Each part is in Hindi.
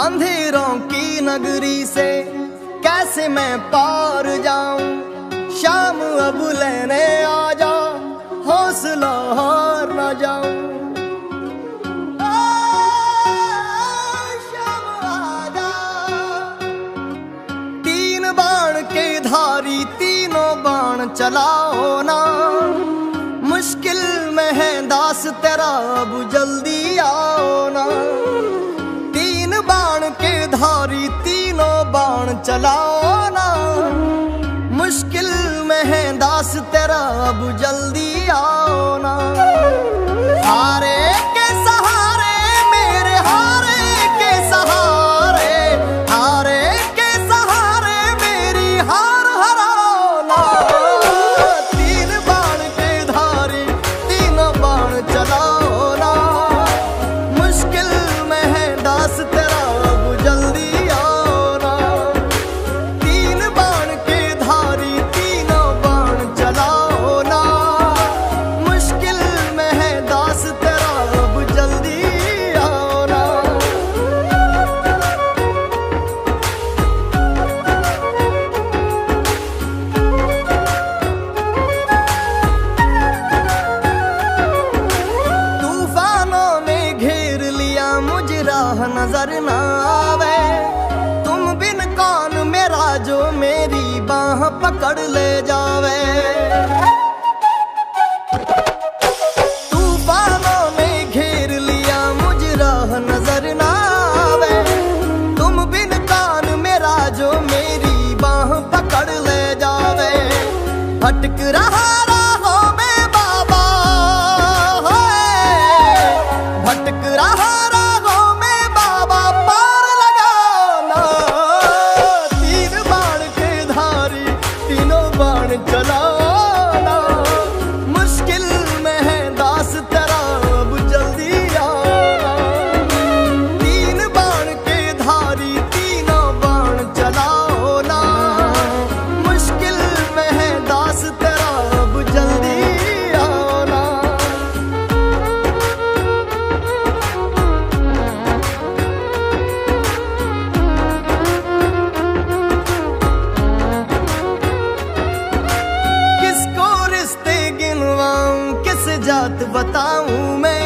अंधेरों की नगरी से कैसे मैं पार जाऊं। शाम अब लेने आ जा, हौसला हार न जाऊं। शाम आजा, तीन बाण के धारी तीनों बाण चलाओ ना। मुश्किल में है दास तेरा, अब जल्दी आओ ना। तीन बाण के धारी तीनों बाण चलाओ ना। मुश्किल में है दास तेरा, अब जल्दी आओ ना। हारे के सहारे मेरे, हारे के सहारे, हारे के सहारे मेरी हार हराओ ना। तीन बाण के धारी तीनों बाण चलाओ ना। मुश्किल में है दास तेरा, अब जल्दी आओ ना। तीन बाण के धारी तीनों बाण चलाओ ना। मुश्किल में है दास तेरा, अब जल्दी आओ ना। तूफानों ने घेर लिया मुझे, राह नजर न आवे। तुम बिन कौन मेरा, जो मेरी बाह पकड़ ले जावे। तूफानों ने घेर लिया मुझे, राह नजर न आवे। तुम बिन कौन मेरा, जो मेरी बाह पकड़ ले जावे। भटक रहा राहों में बाबा, भटक रहा राहों में बाबा, पार लगाओ ना। तीन बाण के धारी तीनों बाण चलाओ ना। मुश्किल में है दास तेरा, अब जल्दी आओ ना। तीन बाण के धारी तीनों बाण चलाओ ना। मुश्किल में है दास तेरा, अब जल्दी आओ ना। किसको रिश्ते गिनवाऊं, किस जात बताऊं मैं।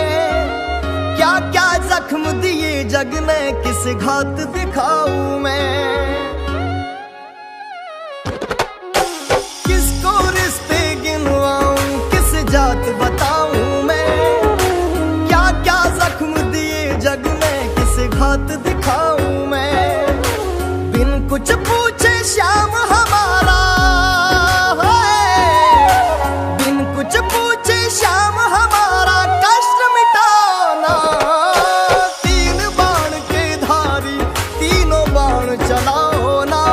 क्या क्या जख्म दिए जग ने, किस घात दिखाऊं मैं। किसको रिश्ते गिनवाऊं, किस जात बताऊं मैं। क्या क्या जख्म दिए जग ने, किस घात दिखाऊं मैं। बिन कुछ पूछे श्याम हमारा, बिन कुछ पूछे श्याम हमारा, कष्ट मिटाना। तीन बाण के धारी तीनों बाण चलाओ ना।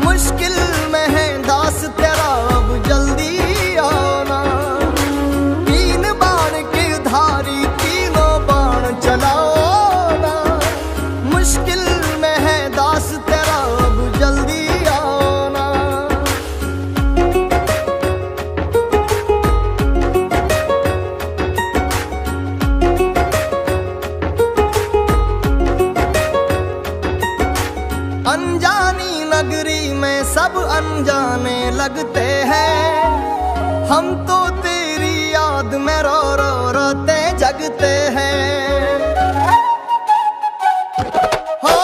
मुश्किल में है दास तेरा, अब जल्दी आओ ना। तीन बाण के धारी तीनों बाण चलाओ ना। मुश्किल में है दास तेरा, अब जल्दी आओ ना। अनजानी नगरी में सब अनजाने लगते हैं। हम तो तेरी याद में रो रो रोते जगते हैं। हो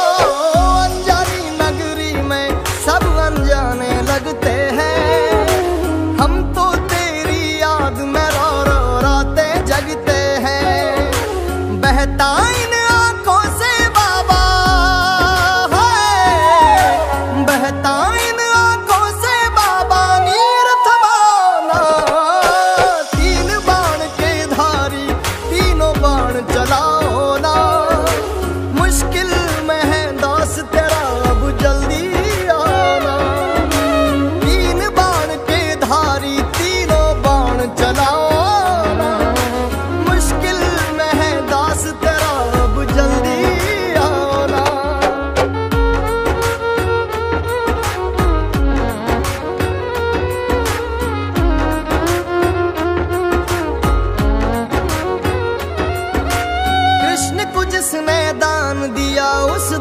अनजानी नगरी में सब अनजाने लगते हैं। हम तो तेरी याद में रो रो रोते जगते हैं। बहता इन आंखों से बाबा, बहता इन आंखों से बाबा, नीर थमाना। तीन बाण के धारी तीनों बाण चलाओ ना। मुश्किल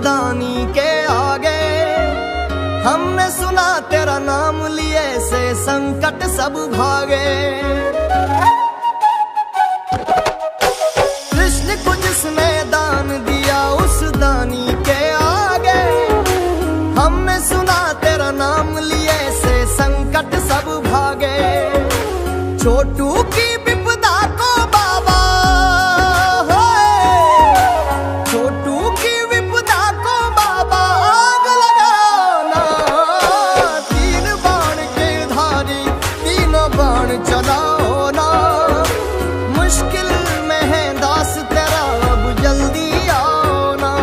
दानी के आगे। हमने सुना तेरा नाम लिए से संकट सब भागे। कृष्ण को जिसने दान दिया उस दानी के आगे। हमने सुना तेरा नाम लिए से संकट सब भागे। छोटू की विपदा को बाबा, छोटू की विपदा को बाबा आग लगाना। तीन बाण के धारी तीनों बाण चलाओ ना। मुश्किल में है दास तेरा अब जल्दी आओ ना।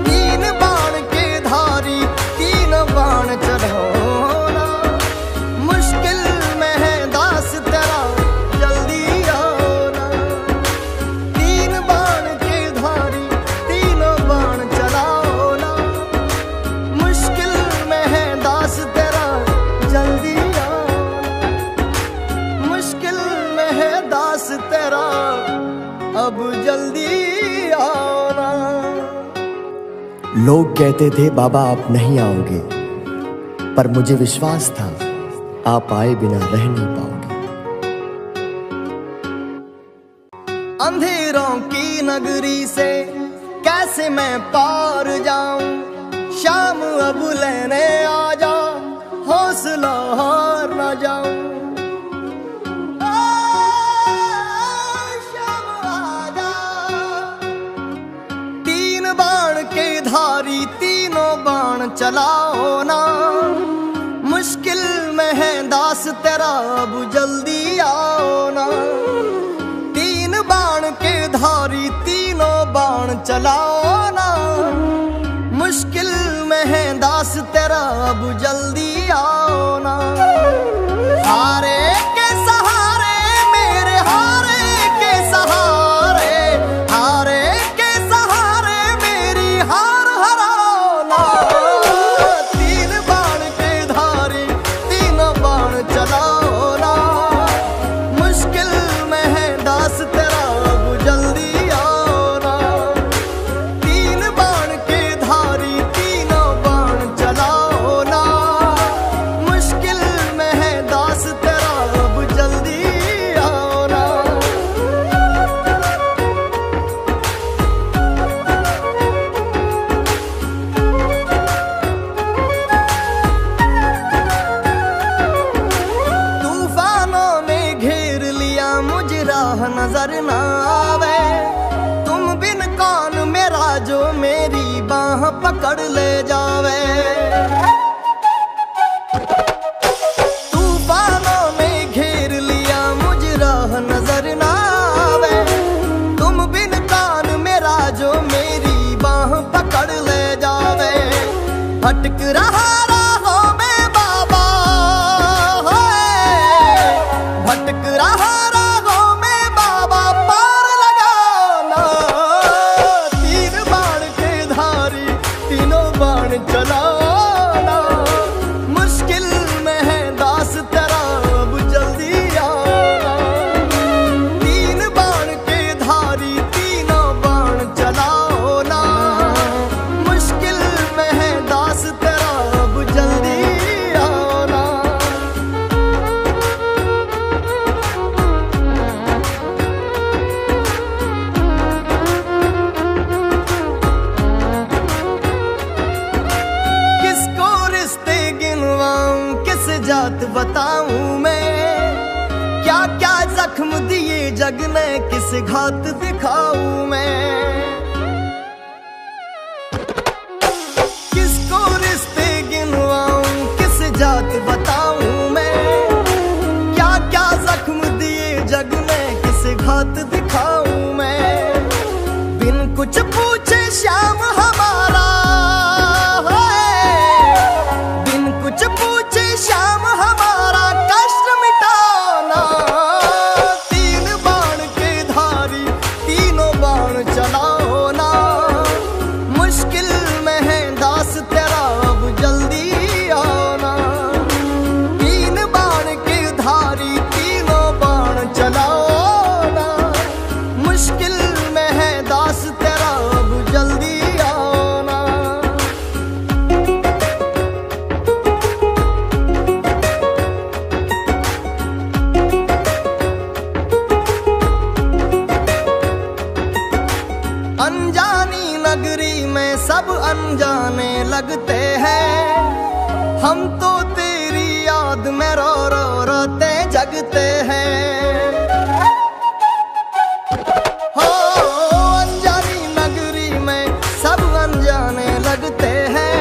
तीन बाण के धारी तीनों बाण चलाओ ना। मुश्किल में है दास तेरा जल्दी आओ ना। तीन बाण के धारी तीनों बाण चलाओ ना। मुश्किल में है दास तेरा जल्दी आओ ना। मुश्किल में है दास तेरा अब जल्दी आओ ना। लोग कहते थे बाबा आप नहीं आओगे, पर मुझे विश्वास था आप आए बिना रह नहीं पाओगे। अंधेरों की नगरी से कैसे मैं पार जाऊं। शाम अब लेने आ जा, हौसला हार न जाऊं। शाम आ जा। तीन बाण के धारी तीनों बाण चलाओ ना। मुश्किल में है दास तेरा अब जल्दी आओ ना। तीन बाण के धारी तीनों बाण चलाओ ना। मुश्किल में है दास तेरा अब जल्दी आओ ना। हारे के सहारे मेरे हारे के सहारे, हारे के सहारे मेरी हार हराओ ना। तीन बाण के धारी तीनों बाण चलाओ ना। मुश्किल में है दास तेरा अब जल्दी आओ ना। तीन बाण के धारी तीनों बाण चलाओ ना। मुश्किल में है दास तेरा अब जल्दी आओ ना। तूफानों ने घेर लिया मुझे राह नजर ना आवे। तुम बिन कौन मेरा जो मेरी बाह पकड़ ले जावे। तूफानों ने घेर लिया मुझे राह नजर ना आवे। तुम बिन कौन मेरा जो मेरी बाह पकड़ ले जावे। भटक रहा राहों में बाबा, भटक रहा राहों में बाबा पार लगाना। तीन बाण के धारी तीनों बाण चलाओ ना। मुश्किल में है दास तेरा अब जल्दी आओ ना। तीन बाण के धारी तीनों बाण चलाओ ना। मुश्किल में है दास तेरा अब जल्दी आओ ना। किसको रिश्ते गिनवाऊं किस जात बताऊं मैं। क्या क्या जख्म दिए जग ने किस घात दिखाऊं मैं। किसको रिश्ते गिनवाऊं किस जात बताऊं मैं। क्या क्या जख्म दिए जग ने किस घात दिखाऊं मैं। बिन कुछ पूछे श्याम हमारा, बिन कुछ पूछे श्याम हमारा कष्ट मिटाना। तीन बाण के धारी तीनों बाण चला अनजानी नगरी में सब अनजाने लगते हैं। हम तो तेरी याद में रो रो रोते जगते हैं। हो अनजानी नगरी में सब अनजाने लगते हैं।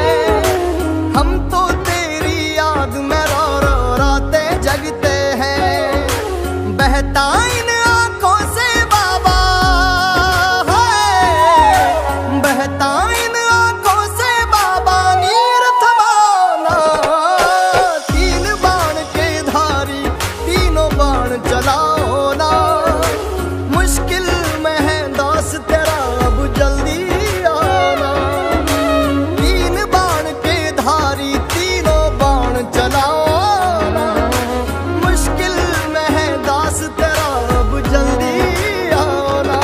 हम तो तेरी याद में रो रो रोते जगते हैं। बहता इन आंखों से बाबा है, बहता इन आंखों से बाबा नीर थमाना। तीन बाण के धारी तीनों बाण चलाओ ना। मुश्किल में है दास तेरा अब जल्दी आना। तीन बाण के धारी तीनों बाण चलाओ ना। मुश्किल में है दास तेरा अब जल्दी आना।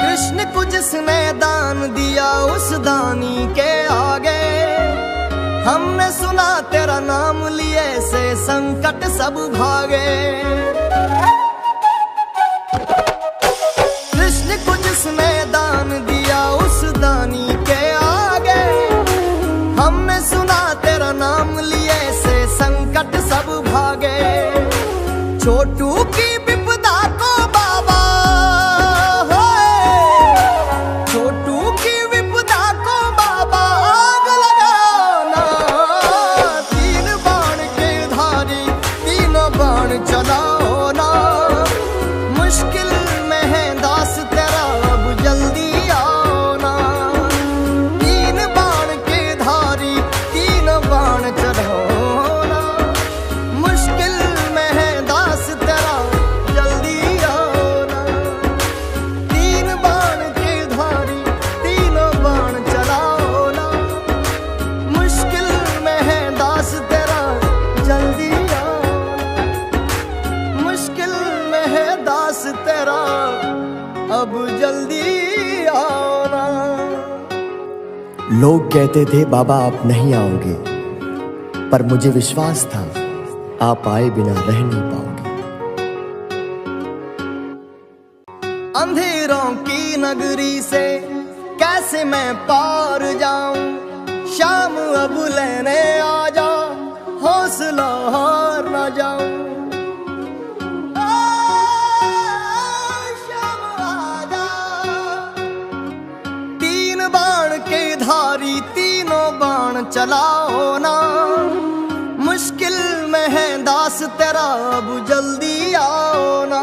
कृष्ण को जिसने दान दिया उस दानी के आगे, हमने सुना तेरा नाम लिए से संकट सब भागे। कृष्ण को जिसने दान दिया उस दानी के आगे, हमने सुना तेरा नाम लिए से संकट सब भागे। छोटू की विपदा को बाबा छोटू की विपदा को बाबा आग लगाना। तीन बाण के धारी तीनों बाण चलाओ ना। मुश्किल में है दास तेरा अब जल्दी आओ ना। तीन बाण के धारी तीनों बाण चलाओ ना। मुश्किल में है दास तेरा जल्दी आओ ना। तीन बाण के धारी तीनों बाण चलाओ ना। मुश्किल में है दास तेरा जल्दी आओ ना। मुश्किल में है दास तेरा अब जल्दी आओ ना। लोग कहते थे बाबा आप नहीं आओगे, पर मुझे विश्वास था आप आए बिना रह नहीं पाओगे। अंधेरों की नगरी से कैसे मैं पार जाऊं। शाम अब लेने आ जा, हौसला हार ना जाऊं। शाम आ जा। तीन बाण के धारी तीनों बाण चलाओ ना। मुश्किल में है दास तेरा अब जल्दी आओ ना।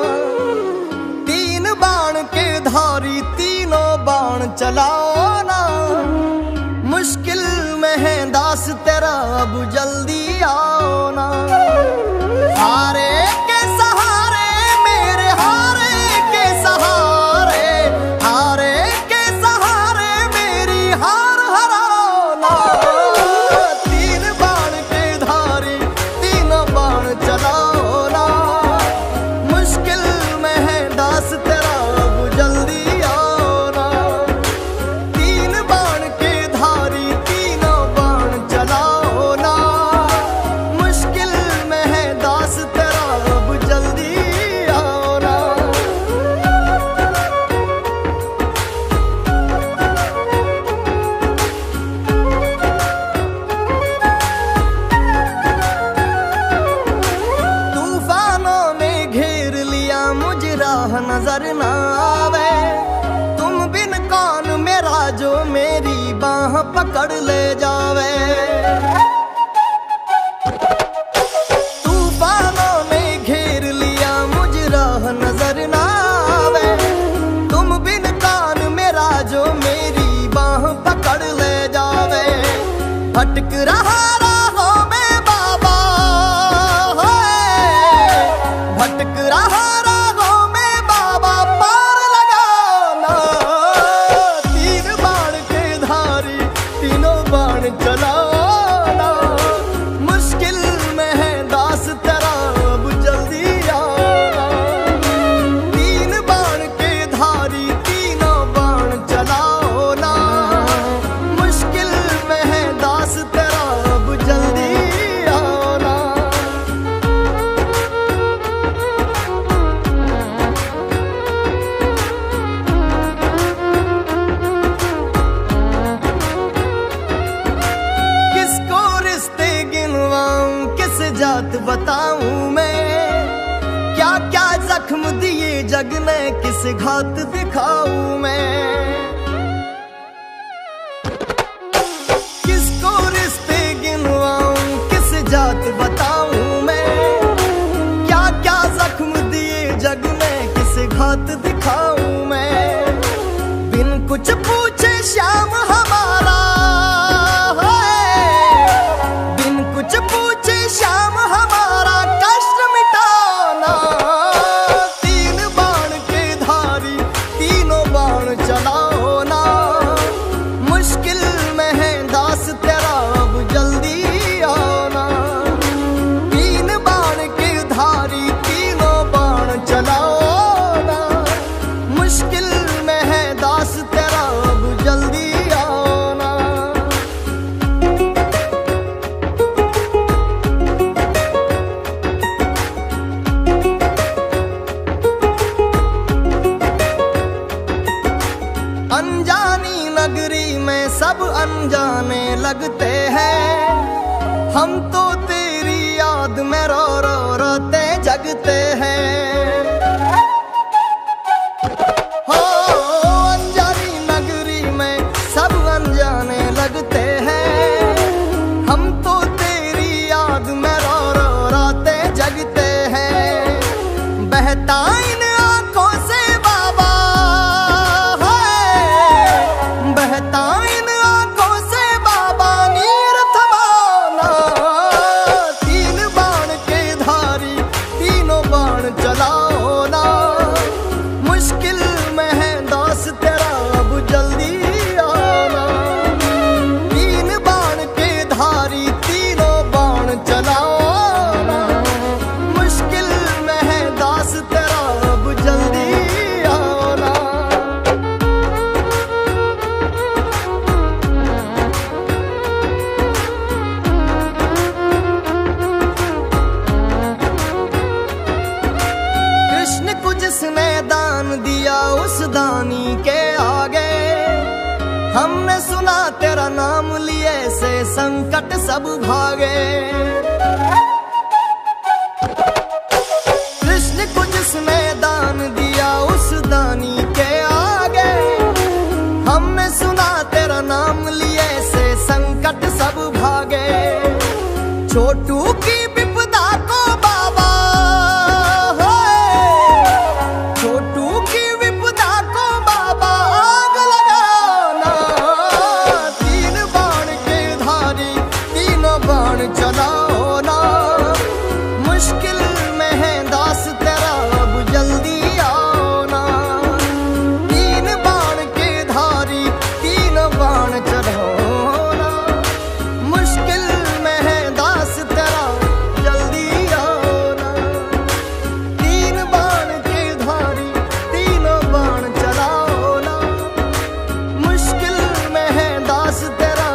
तीन बाण के धारी तीनों बाण चलाओ ना। मुश्किल में है दास तेरा अब जल्दी आओ ना। हारे के सहारे मेरे हारे के सहारे, हारे के सहारे मेरी हार हराओ ना। तीन बाण के धारी तीनों बाण चलाओ ना। मुश्किल में है दास तेरा अब जल्दी आओ ना। तीन बाण के धारी तीनों बाण चलाओ ना। मुश्किल में है दास तेरा अब जल्दी आओ ना। तूफानों ने घेर लिया मुझे राह नजर ना आवे। तुम बिन कौन मेरा जो मेरी बाह पकड़ ले जावे। तूफानों ने घेर लिया मुझे राह नजर ना आवे। तुम बिन कौन मेरा जो मेरी बाह पकड़ ले जावे। भटक रहा राहों में बाबा है, भटक रहा राहों में बाबा पार लगाना। तीन बाण के धारी तीनों बाण चलाना। मुश्किल में है दास तेरा अब जल्दी आना। तीन बाण के धारी तीनों बाण चलाओ ना। मुश्किल में है दास तेरा जात बताऊं मैं, क्या क्या जख्म दिए जग ने किस घात दिखाऊं मैं। किसको रिश्ते गिनवाऊं किस जात बताऊं मैं, क्या क्या जख्म दिए जग ने किस घात दिखाऊं मैं। बिन कुछ पूछे श्याम हमारा है, बिन कुछ पूछे श्याम हमारा कष्ट मिटाना। तीन बाण के धारी तीनों बाण चलाओ ना, मुश्किल में है दास तेरा अब जल्दी आना। तीन बाण के धारी तीनों बाण चलाओ ना, मुश्किल में है दास तेरा अब जल्दी आना। अनजानी नगरी में सब अनजाने लगते हैं, हम तो तेरी याद में रो रो रोते जगते हैं। हो अनजानी नगरी में सब अनजाने लगते हैं, हम तो तेरी याद में रो रो रोते जगते हैं। बहता इन आंखों से बाबा है, बहता इन आंखों से बाबा नीर थमाना। तीन बाण के धारी तीनों बाण चलाओ ना, मुश्किल में है दास तेरा अब जल्दी आना। तीन बाण के धारी तीनों बाण चलाओ ना, मुश्किल में है दास तेरा अब जल्दी आना। कृष्ण को जिसने दान दिया उस दानी के आगे, हमने सुना तेरा नाम लिए से संकट सब भागे। कृष्ण को जिसने दान दिया उस दानी के आगे, हमने सुना तेरा नाम लिए से संकट सब भागे। छोटू की विपदा को बाबा है, छोटू की विपदा को बाबा आग लगाना। तीन बाण के धारी तीनों बाण चलाओ ना, मुश्किल में है दास तेरा अब जल्दी आना। तीन बाण के धारी तीनों बाण चलाओ ना, मुश्किल में है दास तेरा जल्दी आना। तीन बाण के धारी तीनों बाण चलाओ ना, मुश्किल में है दास तेरा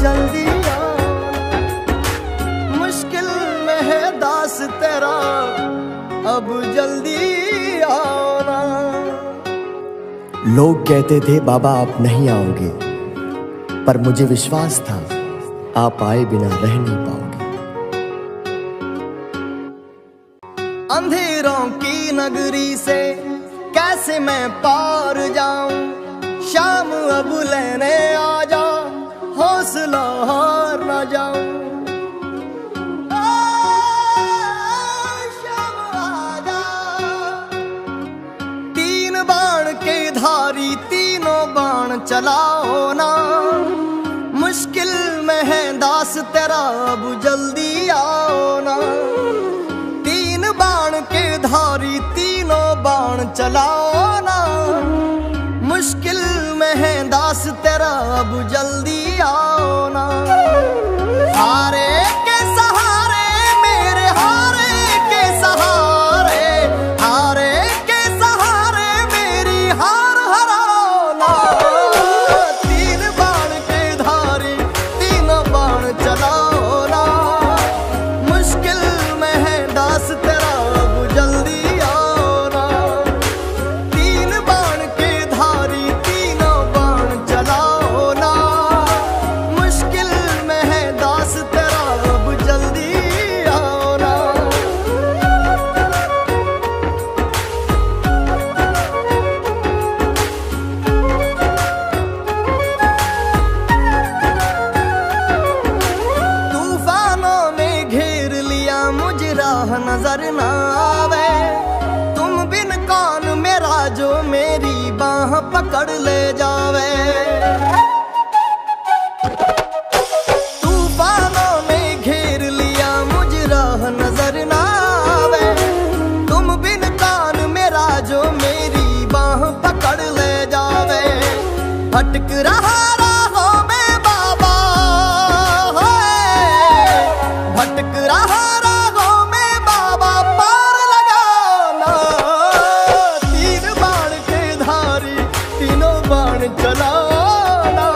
जल्दी आना। मुश्किल में है दास तेरा अब जल्दी आना। लोग कहते थे बाबा आप नहीं आओगे, पर मुझे विश्वास था आप आए बिना रह नहीं पाओगे। अंधेरों की नगरी से कैसे मैं पार जाऊं, शाम अब लेने आ जा, हौसला हार ना जाऊं। शाम आ जा। तीन बाण के धारी तीनों बाण चलाओ ना, मुश्किल में है दास तेरा अब जल्दी आओ ना। तीन बाण के धारी तीनों बाण चलाओ ना, मुश्किल में है दास तेरा अब जल्दी आओ ना। हारे के सहारे मेरे हारे के सहारे, हारे के सहारे मेरी हार हराओ ना। तीन बाण के धारी तीनों बाण चलाओ ना, मुश्किल में है दास तेरा अब जल्दी आओ ना। तीन बाण के धारी तीनों बाण चलाओ ना, मुश्किल में है राह नजर ना आवे। तुम बिन कौन मेरा जो मेरी बाह पकड़ ले जावे। तूफानों ने घेर लिया मुझ राह नजर ना आवे। तुम बिन कौन मेरा जो मेरी बाह पकड़ ले जावे। भटक रहा राहों में बाबा, भटक रहा राहों में बाबा, पार लगाना। तीन बाण के धारी तीनों बाण चलाना।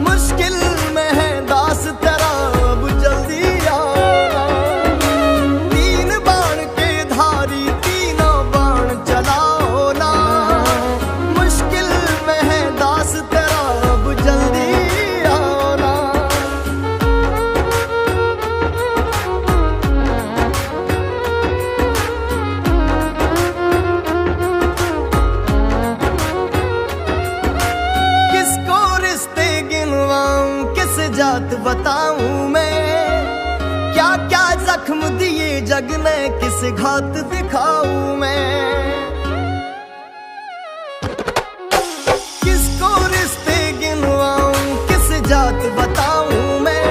मुश्किल में है दास तेरा अब जल्दी आना। तीन बाण के धारी तीनों बाण चलाओ ना। मुश्किल में है दास तेरा अब जल्दी आना। किसको रिश्ते गिनवाऊं किस जात बताऊं मैं। क्या क्या जख्म दिए जग ने किस घात दिखाऊं मैं। किसको रिश्ते गिनवाऊं किस जात बताऊं मैं।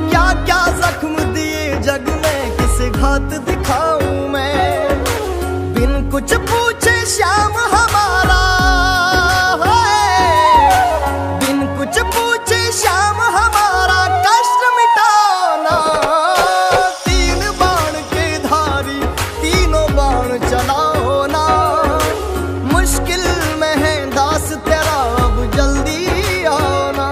क्या क्या जख्म दिए जग ने किस घात दिखाऊं मैं। बिन कुछ पूछे श्याम हमारा है। बिन कुछ पूछे श्याम हमारा कष्ट मिटाना। तीन बाण के धारी तीनों बाण चलाओ ना। मुश्किल में है दास तेरा अब जल्दी आना।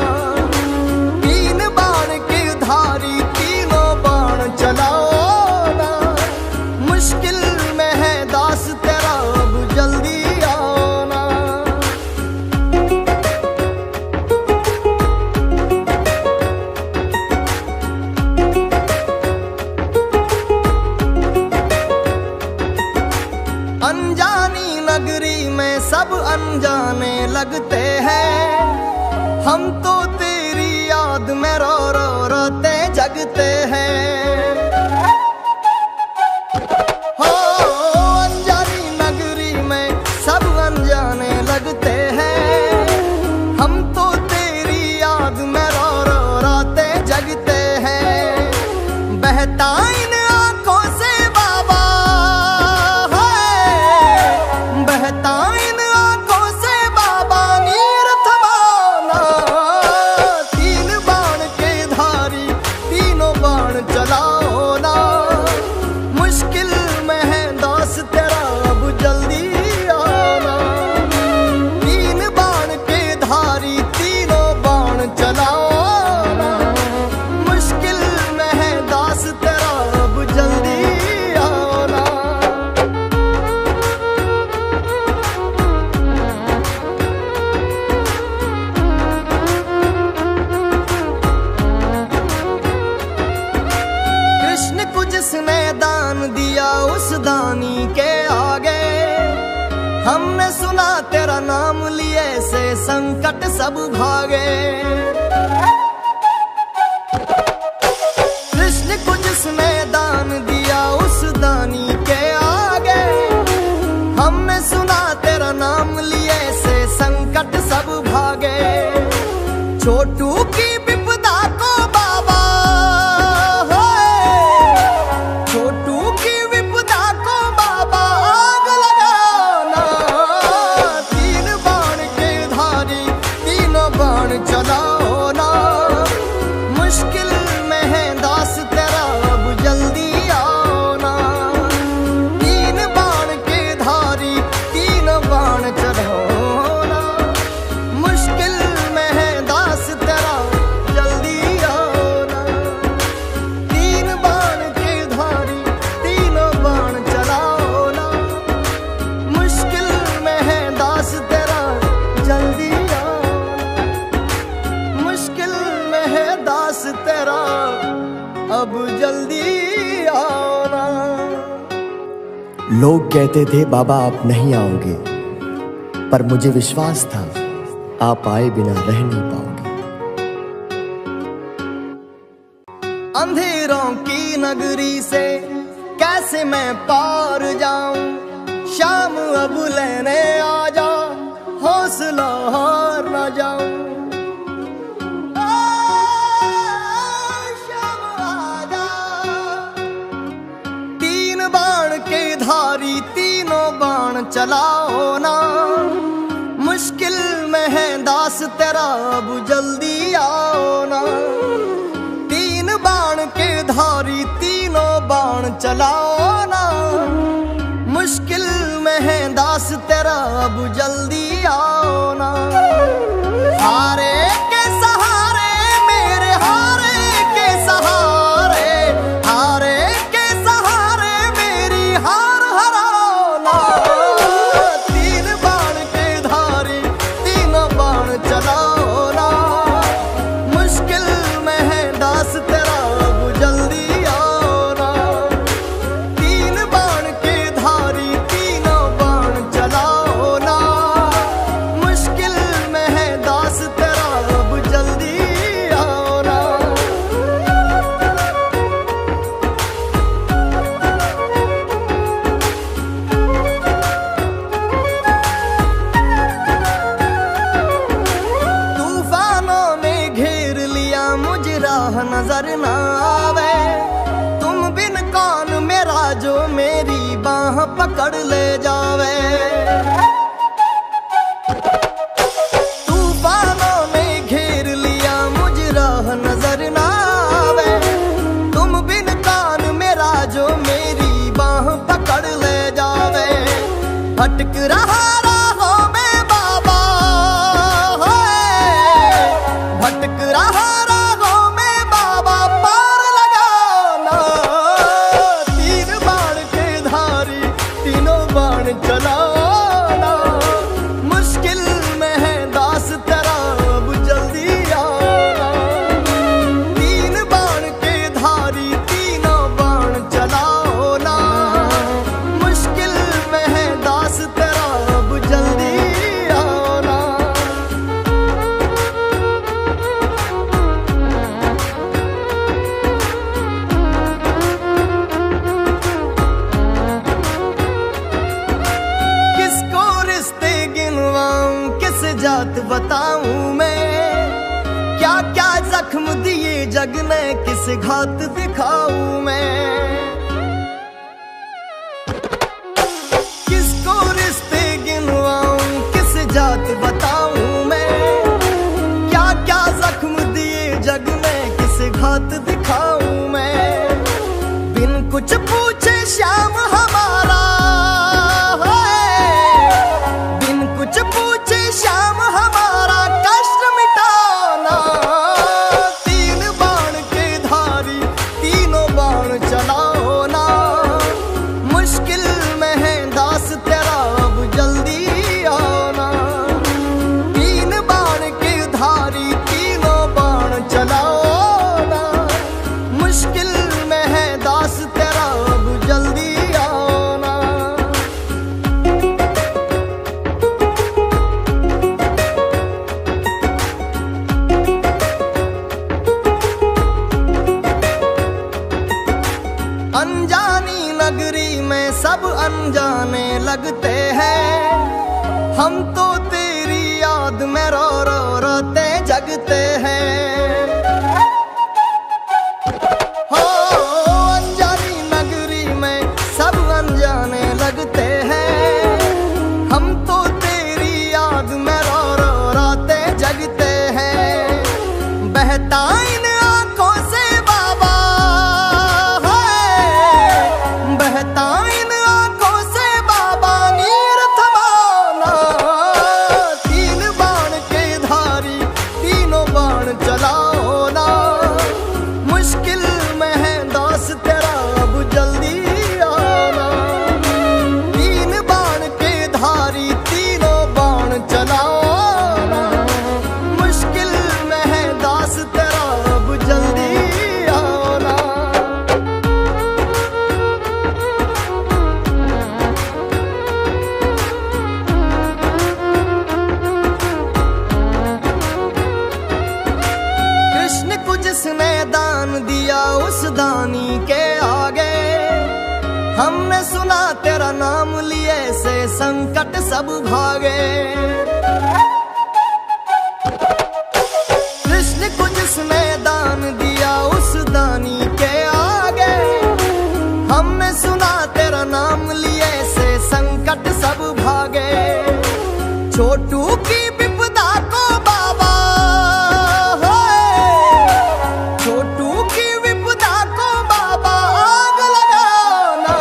तीन बाण के धारी तीनों बाण चलाओ ना। मुश्किल में है दास तेरा अब जल्दी आना। अनजानी नगरी में सब अनजाने लगते हैं। हम तो तेरी याद में रो रो रोते जगते हैं। हो अनजानी नगरी में सब अनजाने लगते हैं। हम तो तेरी याद में रो रो रोते जगते हैं। बहता इन आंखों से बाबा है। बहता इन आंखों से बाबा नीर थमाना। तीन बाण के धारी तीनों बाण चलाओ ना। मुश्किल में है दास तेरा अब जल्दी आना। तीन बाण के धारी तीनों बाण चलाओ ना। मुश्किल में है दास तेरा अब जल्दी आना। कृष्ण को जिसने दान दिया उस दानी के आगे। हमने सुना तेरा नाम लिए से संकट सब भागे। कृष्ण को जिसने दान दिया उस दानी के आगे। हमने सुना तेरा नाम लिए से संकट सब भागे। छोटू की विपदा को बाबा होए। छोटू की विपदा को बाबा आग लगाना। तीन बाण के धारी तीनों बाण चलाओ ना। मुश्किल में है दास तेरा अब जल्दी आना। तीन बाण के धारी तीनों बाण चलाओ ना। मुश्किल में है दास तेरा जल्दी आना। तीन बाण के धारी तीनों बाण चलाओ ना। मुश्किल में है दास तेरा जल्दी आना। मुश्किल में है दास तेरा अब जल्दी आना। लोग कहते थे बाबा आप नहीं आओगे, पर मुझे विश्वास था आप आए बिना रह नहीं पाओगे। अंधेरों की नगरी से कैसे मैं पार जाऊं, शाम अब लेने आ जा, हौसला हार ना जाऊं। शाम आजा, तीन बाण के धारी तीनों बाण चलाओ ना, मुश्किल में है दास तेरा अब जल्दी आओ ना। तीन बाण के धारी तीनों बाण चलाओ ना, मुश्किल में है दास तेरा अब जल्दी आओ ना। हारे के सहारे मेरे हारे के सहारे, हारे के सहारे मेरी हार हराओ ना। तीन बाण के धारी तीनों बाण चलाओ ना, मुश्किल में है दास तेरा अब जल्दी आओ ना। तीन बाण के धारी तीनों बाण चलाओ ना, मुश्किल में है दास तेरा अब जल्दी आओ ना। तूफानों ने घेर लिया मुझे, राह नजर ना आवे, तुम बिन कौन मेरा जो मेरी बाह पकड़ ले जावे। तूफानों ने घेर लिया मुझे, राह नजर ना आवे, तुम बिन कौन मेरा जो मेरी बाह पकड़ ले जावे। भटक रहा राहों में बाबा, भटक रहा राहों में बाबा, पार लगाओ ना। तीन बाण के धारी तीनों बाण चलाओ ना, मुश्किल में है दास तेरा अब जल्दी आओ ना। तीन बाण के धारी तीनों बाण चलाओ ना, मुश्किल में है दास तेरा अब जल्दी आओ ना। किसको रिश्ते गिनवाऊं, किस जात बताऊं मैं, क्या क्या जख्म दिए जग ने, किस घात दिखाऊं मैं। किसको रिश्ते गिनवाऊं, किस जात बताऊं मैं, क्या क्या जख्म दिए जग ने, किस घात दिखाऊं मैं। बिन कुछ पूछे श्याम हमारा, बिन कुछ पूछे श्याम हमारा, कष्ट मिटाना। तीन बाण के धारी तीनों बाण चलाओ ना, मुश्किल में है दास तेरा अब जल्दी आओ ना। तीन बाण के धारी तीनों बाण चलाओ ना, मुश्किल में है दास तेरा अब जल्दी आओ ना। अनजानी नगरी में सब अनजाने लगते हैं, हम तो तेरी याद में रो रो रोते जगते हैं। हो अनजानी नगरी में सब अनजाने लगते हैं, हम तो तेरी याद में रो रो रोते जगते हैं। बहता इन आंखों से बाबा, बहता इन आंखों से बाबा, नीर थमाना। तीन बाण के धारी तीनों बाण चलाओ ना, मुश्किल में है दास तेरा अब जल्दी आना। तीन बाण के धारी तीनों बाण चलाओ ना, मुश्किल में है दास तेरा अब जल्दी आना। कृष्ण को जिसने दान दिया, उस दानी के आगे हमने सुना तेरा नाम लिए से संकट सब भागे। कृष्ण को जिसने दान दिया उस दानी के आगे, हमने सुना तेरा नाम लिए से संकट सब भागे। छोटू की विपदा को बाबा, छोटू की विपदा को बाबा आग लगाना।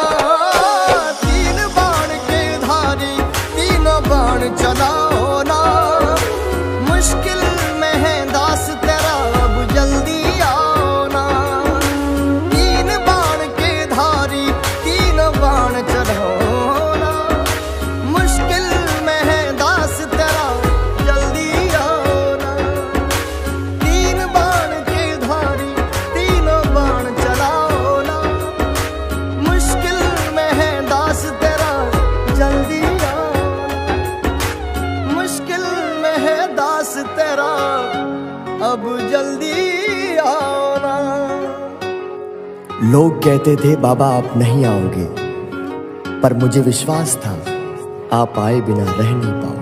तीन बाण के धारी तीनों बाण चलाओ ना, मुश्किल में है दास तेरा अब जल्दी आओ ना। तीन बाण के धारी तीनों बाण चलाओ ना, मुश्किल में है दास तेरा जल्दी आओ ना। तीन बाण के धारी तीनों बाण चलाओ ना, मुश्किल में है दास तेरा जल्दी आओ ना। मुश्किल में है दास तेरा अब जल्दी आओ ना। लोग कहते थे बाबा आप नहीं आओगे, पर मुझे विश्वास था आप आए बिना रह नहीं पाओगे।